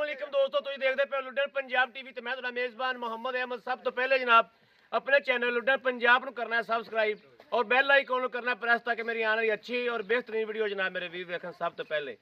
वालेकुम दोस्तों, तुम देखते पे लुडन पंजाब टीवी ते मैं तुहाडा मेज़बान मोहम्मद अहमद। सब तो पहले जनाब अपने चैनल लुडन पंजाब नूं करना है सबसक्राइब और बेल आइकन नूं करना प्रेस ताकि मेरी आने वाली अच्छी और बेहतरीन वीडियो जनाब मेरे वीर देखन। सब तो पहले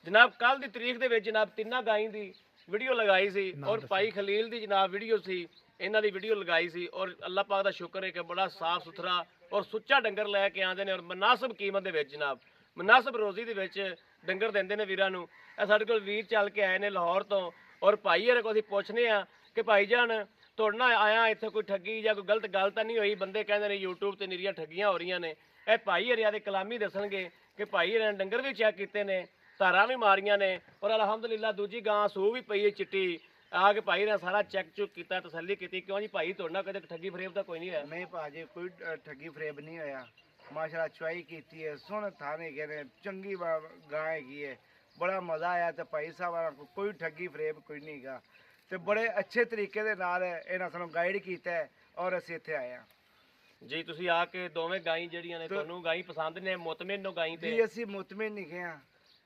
जनाब कल की तरीक दे विच जनाब तिन्ना गाई दी वीडियो लगाई सी और भाई खलील दी जनाब वीडियो सी, इन्हां दी वीडियो लगाई सी और अल्लाह पाक दा शुक्र है कि बड़ा साफ सुथरा और सुच्चा डंगर लैके आंदे ने और मुनासिब कीमत दे विच जनाब मुनासिब रोजी दे विच डंगर देंदे ने वीरां नूं। साडे कोल वीर चल के आए ने लाहौर तो और भाई हरे को असीं पुछने आ कि भाई जान तुहाडे नाल आया इत्थे कोई ठगी या कोई गलत गल तां नहीं होई? बंदे कहंदे ने यूट्यूब ते निरीਆਂ ठगियां हो रही ने। ਇਹ भाई हरिया दे कलामी दसणगे कि भाई हरिया ने डंगर भी चैक कीते ने, धारां भी मारियां ने और अलहमदुलिल्लाह दूजी गां सू भी पई है चिट्टी। आके भाई ने सारा चैक चुक किया, तसल्ली की। क्यों जी भाई तुहाडे नाल कदे ठगी फरेब तां कोई नहीं होया? नहीं भाजी कोई ठगी फरेब नहीं होया। माशाल्लाह चुआई की है, सोहने थाने गए चंगी गां हैगी है, बड़ा मज़ा आया। तो भाई साहब कोई ठगी फरेब कोई नहीं गा, तो बड़े अच्छे तरीके दे नाल इन्हां सानूं गाइड कीता है और असीं इत्थे आए हां जी। तुसीं आके दोवें गाई जड़ियां ने तुहानूं गाई पसंद ने, मुतमिन हो गाई ते? जी असीं मुतमिन नहीं गए हां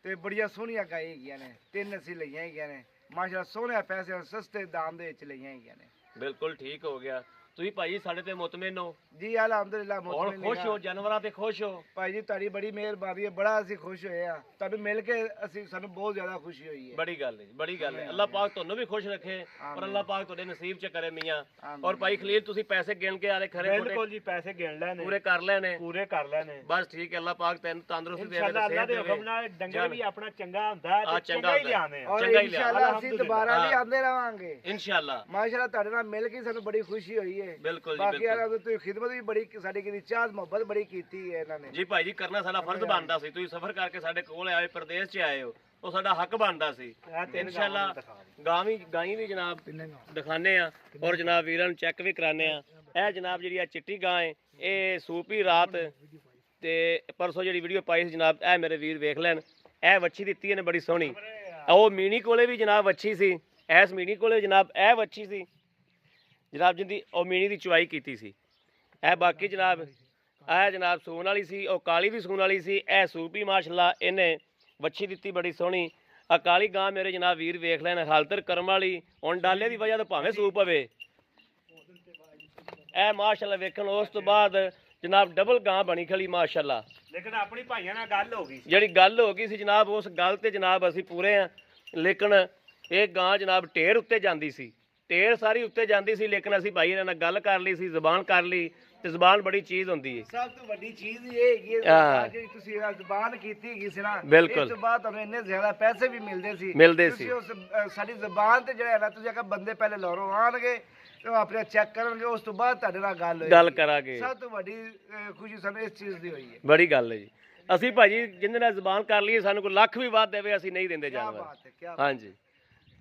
ते बड़ियां सोहणियां गाई हैगियां ने, 3 असीं लईआं हैगियां ने माशाल्लाह, सोहणे पैसे सस्ते दाम दे विच लईआं हैगियां ने। बिल्कुल ठीक हो गया। तुसीं भाई साडे ते मुतमिन हो जी अलहमदुलिल्लाह और मुतमिन खुश हो, जानवरां ते खुश हो? भाई जी तुहाडी बड़ी मेहरबानी है, बड़ा असीं खुश होए आ, तुहानूं मिल के असीं सानूं बहुत ज़्यादा खुशी हुई है। बड़ी गल है, बड़ी गल है। अल्लाह पाक तुहानूं भी खुश रखे और अल्लाह पाक तुहाडे नसीब च करे मियां। और भाई खलील तुसीं पैसे गिन के आ रहे खरे बिल्कुल जी, पैसे गिन लेने पूरे कर लेने? पूरे कर लेने बस ठीक है। अल्लाह पाक तैनूं तंदुरुस्ती देवे, इंशाअल्लाह अल्लाह दे हुक्म नाल डंगर भी अपना चंगा हुंदा है ते चंगा ही लिआने और चंगा ही लिया इंशाअल्लाह असीं दोबारा भी आंदे रहांगे इंशाअल्लाह। माशाअल्लाह तुहाडे नाल मिल के सानूं बड़ी खुशी हुई है। बिल्कुल जी, बाकी बिल्कुल यार तुसीं खिदमत भी बड़ी साडी कीती, चाह मोहब्बत बड़ी कीती है इन्हां ने। जी भाई जी, करना साडा फर्ज बनदा सी। तुसीं सफर करके साडे कोल आए, प्रदेश च आए हो, तो साडा हक बनदा सी। इंशाअल्लाह गाई भी जनाब दिखाने आ और जनाब वीरां नूं चेक भी कराने आ। ਇਹ जनाब ਜਿਹੜੀ ਆ ਚਿੱਟੀ ਗਾਂ ਹੈ, ਇਹ ਸੂਪੀ ਰਾਤ ਤੇ ਪਰਸੋਂ ਜਿਹੜੀ ਵੀਡੀਓ ਪਾਈ ਸੀ ਜਨਾਬ, ਇਹ ਮੇਰੇ ਵੀਰ ਵੇਖ ਲੈਣ। ਇਹ ਵੱਛੀ ਦਿੱਤੀ ਇਹਨੇ ਬੜੀ ਸੋਹਣੀ। ਉਹ ਮੀਣੀ ਕੋਲੇ ਵੀ ਜਨਾਬ ਵੱਛੀ ਸੀ, ਐਸ ਮੀਣੀ ਕੋਲੇ ਜਨਾਬ ਇਹ ਵੱਛੀ ਸੀ ਜਨਾਬ ਜਿੰਦੀ ਉਹ ਮੀਣੀ ਦੀ ਚੁਆਈ ਕੀਤੀ ਸੀ। ਇਹ ਬਾਕੀ ਜਨਾਬ ਇਹ ਜਨਾਬ ਸੂਣ ਵਾਲੀ ਸੀ, ਉਹ ਕਾਲੀ ਵੀ ਸੂਣ ਵਾਲੀ ਸੀ। ਇਹ ਸੂਪੀ ਮਾਸ਼ਾਅੱਲਾ ਇਹਨੇ ਵੱਛੀ ਦਿੱਤੀ ਬੜੀ ਸੋਹਣੀ। ਆ ਕਾਲੀ ਗਾਂ ਮੇਰੇ ਜਨਾਬ ਵੀਰ ਵੇਖ ਲੈਣ, ਹਾਲਤਰ ਕਰਮ ਵਾਲੀ। ਹੁਣ ਡਾਲੇ ਦੀ ਵਜ੍ਹਾ ਤੋਂ ਭਾਵੇਂ ਸੂਪ ਪਵੇ। ਇਹ ਮਾਸ਼ਾਅੱਲਾ ਵੇਖਣ। ਉਸ ਤੋਂ ਬਾਅਦ ਜਨਾਬ ਡਬਲ ਗਾਂ ਬਣੀ ਖਲੀ ਮਾਸ਼ਾਅੱਲਾ। लेकिन अपनी भाइयों नाल गल हो गई ਜਿਹੜੀ ਗੱਲ ਹੋ ਗਈ ਸੀ ਜਨਾਬ, ਉਸ ਗੱਲ ਤੇ ਜਨਾਬ ਅਸੀਂ ਪੂਰੇ ਆ। ਲੇਕਿਨ ਇਹ ਗਾਂ ਜਨਾਬ ਢੇਰ ਉੱਤੇ ਜਾਂਦੀ ਸੀ, ਢੇਰ ਸਾਰੀ ਉੱਤੇ ਜਾਂਦੀ ਸੀ। ਲੇਕਿਨ ਅਸੀਂ ਭਾਈ ਇਹਨਾਂ ਨਾਲ ਗੱਲ ਕਰ ਲਈ ਸੀ, ਜ਼ਬਾਨ ਕਰ ਲਈ, ਤੇ ਜ਼ਬਾਨ ਬੜੀ ਚੀਜ਼ ਹੁੰਦੀ ਹੈ। ਸਭ ਤੋਂ ਵੱਡੀ ਚੀਜ਼ ਇਹ ਹੈਗੀ ਹੈ ਜਿਹੜੀ ਤੁਸੀਂ ਇਹ ਜ਼ਬਾਨ ਕੀਤੀ ਹੈਗੀ ਸੀ ਨਾ, ਬਿਲਕੁਲ। ਇਸ ਤੋਂ ਬਾਅਦ ਤੁਹਾਨੂੰ ਇੰਨੇ ਜ਼ਿਆਦਾ ਪੈਸੇ ਵੀ ਮਿਲਦੇ ਸੀ। ਸੀ। ਤੁਸੀਂ ਉਸ ਸਾਡੀ ਜ਼ਬਾਨ ਤੇ ਜਿਹੜਾ ਹੈ ਨਾ, ਤੁਸੀਂ ਅਗਰ ਬੰਦੇ ਪਹਿਲੇ ਲਾਹੌਰੋਂ ਆਉਣਗੇ ਤੇ ਉਹ ਆਪਣੇ ਚੈੱਕ ਕਰਨਗੇ, ਉਸ ਤੋਂ ਬਾਅਦ ਤੁਹਾਡੇ ਨਾਲ ਗੱਲ ਹੋਏਗੀ। ਗੱਲ ਕਰਾਂਗੇ। ਸਭ ਤੋਂ ਵੱਡੀ ਖੁਸ਼ੀ ਸਾਨੂੰ ਇਸ ਚੀਜ਼ ਦੀ ਹੋਈ ਹੈ। ਬੜੀ ਗੱਲ ਹੈ ਜੀ। ਅਸੀਂ ਭਾਜੀ ਜਿੰਦੇ ਨਾਲ ਜ਼ਬਾਨ ਕਰ ਲਈਏ, ਸਾਨੂੰ ਕੋਈ ਲੱਖ ਵੀ ਵਾਧ ਦੇਵੇ ਅਸੀਂ ਨਹੀਂ ਦਿੰਦੇ ਜਾਨਵਰ। ਬਾਤ ਹੈ, ਕਿਆ ਹਾਂਜੀ,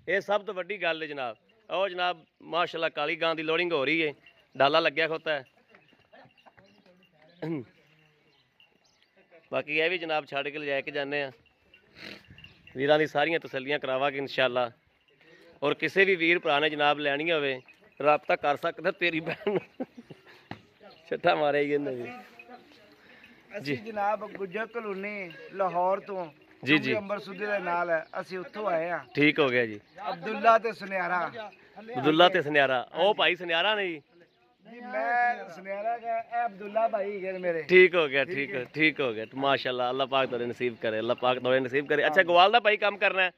ਇਹ ਸਭ ਤੋਂ ਵੱਡੀ ਗੱਲ ਹੈ ਜਨਾਬ। ਉਹ ਜਨਾਬ ਮਾਸ਼ਾਅੱਲਾ ਕਾਲੀ ਗਾਂ ਦੀ ਲੋਡਿੰਗ ਹੋ ਰਹੀ ਹੈ, ਡਾਲਾ ਲੱਗਿਆ ਖੋਤਾ ਹੈ। ਬਾਕੀ ਇਹ ਵੀ ਜਨਾਬ ਛੱਡ ਕੇ ਲਿਜਾ ਕੇ ਜਾਂਦੇ ਆ। ਵੀਰਾਂ ਦੀ ਸਾਰੀਆਂ ਤਸੱਲੀਆਂ ਕਰਾਵਾਂਗੇ ਇਨਸ਼ਾਅੱਲਾ। ਔਰ ਕਿਸੇ ਵੀ ਵੀਰ ਭਰਾ ਨੇ ਜਨਾਬ ਲੈਣੀ ਹੋਵੇ ਰਾਬਤਾ ਕਰ ਸਕਦਾ। ਤੇਰੀ ਭੈਣ ਛੱਟਾ ਮਾਰਿਆ ਹੀ ਇਹਨੇ ਵੀ। ਅਸੀਂ ਜਨਾਬ ਗੁੱਜਰ ਕਲੋਨੀ ਲਾਹੌਰ ਤੋਂ ਜੀ ਜੀ ਅੰਬਰ ਸੁਦੇ ਦੇ ਨਾਲ ਅਸੀਂ ਉੱਥੋਂ ਆਏ ਆ। ਠੀਕ ਹੋ ਗਿਆ ਜੀ। ਅਬਦੁੱਲਾ ਤੇ ਸੁਨਿਆਰਾ। ਅਬਦੁੱਲਾ ਤੇ ਸੁਨਿਆਰਾ, ਉਹ ਭਾਈ ਸੁਨਿਆਰਾ ਨੇ ਜੀ। ਜੀ ਮੈਂ ਸੁਨਿਆਰਾ ਦਾ, ਇਹ ਅਬਦੁੱਲਾ ਭਾਈ ਹੈਗੇ ਮੇਰੇ। ठीक हो गया, ठीक हो गया। माशाल्लाह, अल्लाह पाक तुझे नसीब करे, अल्लाह पाक तुझे नसीब करे। अच्छा ग्वाल दा भाई काम करना है?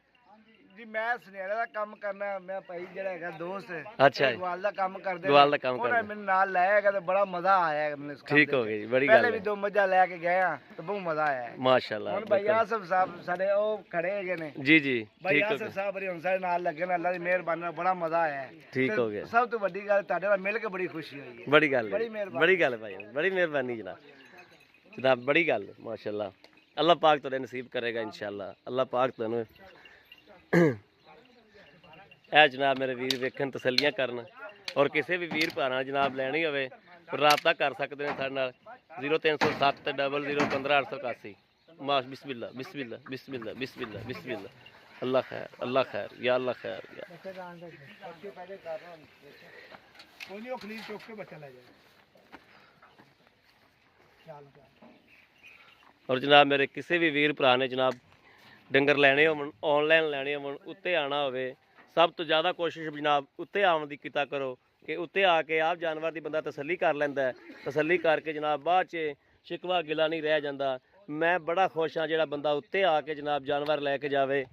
ਜੀ ਮੈਂ ਸੁਨਿਆਰੇ ਦਾ ਕੰਮ ਕਰਨਾ। ਮੈਂ ਭਾਈ ਜਿਹੜਾ ਹੈਗਾ ਦੋਸਤ ਅੱਛਾ ਜੀ। ਗਵਾਲ ਦਾ ਕੰਮ ਕਰਦੇ ਗਵਾਲ ਦਾ ਕੰਮ ਉਹਨੇ ਕਰਦੇ। ਮੈਨੂੰ ਨਾਲ ਲਾਇਆ ਹੈਗਾ ਤੇ ਬੜਾ ਮਜ਼ਾ ਆਇਆ ਹੈ ਮੈਨੂੰ ਇਸ ਕੰਮ ठीक ਦੇ हो ਵਿੱਚ। गई जी, बड़ी ਪਹਿਲੇ गल ਵੀ है 2 ਮੱਝਾਂ ਲੈ ਕੇ ਗਏ ਆ ਤੇ ਬਹੁਤ ਮਜ਼ਾ ਆਇਆ ਹੈ। माशाल्लाह। ਹੁਣ ਭਾਈ ਆਸਫ ਸਾਹਿਬ ਸਾਡੇ ਉਹ ਖੜੇ ਹੈਗੇ ਨੇ। जी जी ਭਾਈ ठीक हो ਆਸਫ गया, ਸਾਹਿਬ ਬੜੀ ਹੁਣ ਸਾਡੇ ਨਾਲ ਲੱਗੇ ਨੇ, ਅੱਲਾ ਦੀ ਮਿਹਰਬਾਨੀ ਨਾਲ ਬੜਾ ਮਜ਼ਾ ਆਇਆ ਹੈ। ठीक ਤੇ हो गया। ਸਭ ਤੋਂ ਵੱਡੀ ਗੱਲ ਤੁਹਾਡੇ ਨਾਲ ਮਿਲ ਕੇ ਬੜੀ ਖੁਸ਼ੀ ਹੋਈ ਹੈ। बड़ी गल है, बड़ी मेहरबानी। बड़ी गल है भाई, बड़ी मेहरबानी जनाब। जनाब बड़ी गल है माशाल्लाह। अल्लाह पाक तुझे नसीब करेगा इंशाल्लाह। अल्लाह पाक तेनू ਇਹ ਜਨਾਬ ਮੇਰੇ ਵੀਰ ਵੇਖਣ, ਤਸੱਲੀਆਂ ਕਰਨ। ਔਰ ਕਿਸੇ ਵੀ ਵੀਰ ਭਰਾ ਜਨਾਬ ਲੈਣੀ ਹੋਵੇ ਰਾਬਤਾ ਕਰ ਸਕਦੇ ਨੇ ਸਾਡੇ ਨਾਲ 0307 00 15 881। ਮਾਸ਼ ਬਿਸਮਿल्लाह बिस्मिल्लाह बिस्मिल्लाह बिस्मिल्लाह बिस्मिल्लाह। अल्लाह खैर या अल्लाह खैर या। ਕੋਈ ਨਹੀਂ ਉਹ ਖਲੀਲ ਚੁੱਕ ਕੇ ਬੱਚਾ ਲੈ ਜਾਏ। और जनाब मेरे किसी भी वीर भरा ने जनाब ਡੰਗਰ ਲੈਣੇ ਹੋਣ, ਆਨਲਾਈਨ ਲੈਣੇ ਹੋਣ, ਉੱਤੇ ਆਣਾ ਹੋਵੇ, ਸਭ ਤੋਂ ਜ਼ਿਆਦਾ ਕੋਸ਼ਿਸ਼ ਜਨਾਬ ਉੱਤੇ ਆਉਣ ਦੀ ਕੀਤਾ ਕਰੋ ਕਿ ਉੱਤੇ ਆ ਕੇ ਆਪ ਜਾਨਵਰ ਦੀ ਬੰਦਾ ਤਸੱਲੀ ਕਰ ਲੈਂਦਾ ਹੈ। ਤਸੱਲੀ ਕਰਕੇ ਜਨਾਬ ਬਾਅਦ 'ਚ ਸ਼ਿਕਵਾ ਗਿਲਾ ਨਹੀਂ ਰਹਿ ਜਾਂਦਾ। ਮੈਂ ਬੜਾ ਖੁਸ਼ ਹਾਂ ਜਿਹੜਾ ਬੰਦਾ ਉੱਤੇ ਆ ਕੇ ਜਨਾਬ ਜਾਨਵਰ ਲੈ ਕੇ ਜਾਵੇ।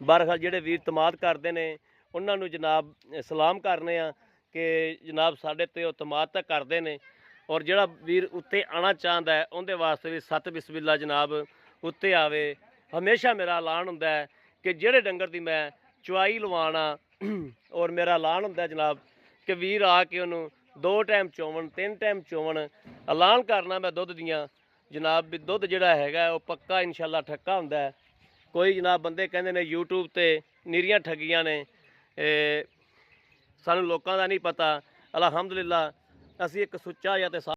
ਬਹਰਹਾਲ ਜਿਹੜੇ ਵੀਰ ਤਮਾਦ ਕਰਦੇ ਨੇ ਉਹਨਾਂ ਨੂੰ ਜਨਾਬ ਸਲਾਮ ਕਰਨੇ ਆ ਕਿ ਜਨਾਬ ਸਾਡੇ ਤੇ ਉਹ ਤਮਾਦ ਤਾਂ ਕਰਦੇ ਨੇ। ਔਰ ਜਿਹੜਾ ਵੀਰ ਉੱਤੇ ਆਉਣਾ ਚਾਹੁੰਦਾ ਹੈ ਉਹਦੇ ਵਾਸਤੇ ਵੀ ਸਤ ਬਿਸਮਿਲ੍ਲਾ ਜਨਾਬ ਉੱਤੇ ਆਵੇ। ਹਮੇਸ਼ਾ ਮੇਰਾ ਐਲਾਨ ਹੁੰਦਾ ਹੈ ਕਿ ਜਿਹੜੇ ਡੰਗਰ ਦੀ ਮੈਂ ਚੁਆਈ ਲਵਾਣਾ ਔਰ ਮੇਰਾ ਐਲਾਨ ਹੁੰਦਾ ਜਨਾਬ ਕਿ ਵੀਰ ਆ ਕੇ ਉਹਨੂੰ 2 ਟਾਈਮ ਚੋਵਣ 3 ਟਾਈਮ ਚੋਵਣ। ਐਲਾਨ ਕਰਨਾ ਮੈਂ ਦੁੱਧ ਦੀਆਂ ਜਨਾਬ ਵੀ ਦੁੱਧ ਜਿਹੜਾ ਹੈਗਾ ਉਹ ਪੱਕਾ ਇਨਸ਼ਾਅੱਲਾ ਠੱਕਾ ਹੁੰਦਾ ਹੈ। ਕੋਈ ਜਨਾਬ ਬੰਦੇ ਕਹਿੰਦੇ ਨੇ YouTube ਤੇ ਨੀਰੀਆਂ ਠੱਗੀਆਂ ਨੇ, ਸਾਨੂੰ ਲੋਕਾਂ ਦਾ ਨਹੀਂ ਪਤਾ। ਅਲਹਮਦੁਲਿਲਾ ਅਸੀਂ ਇੱਕ ਸੁੱਚਾ ਜਾਂ ਤੇ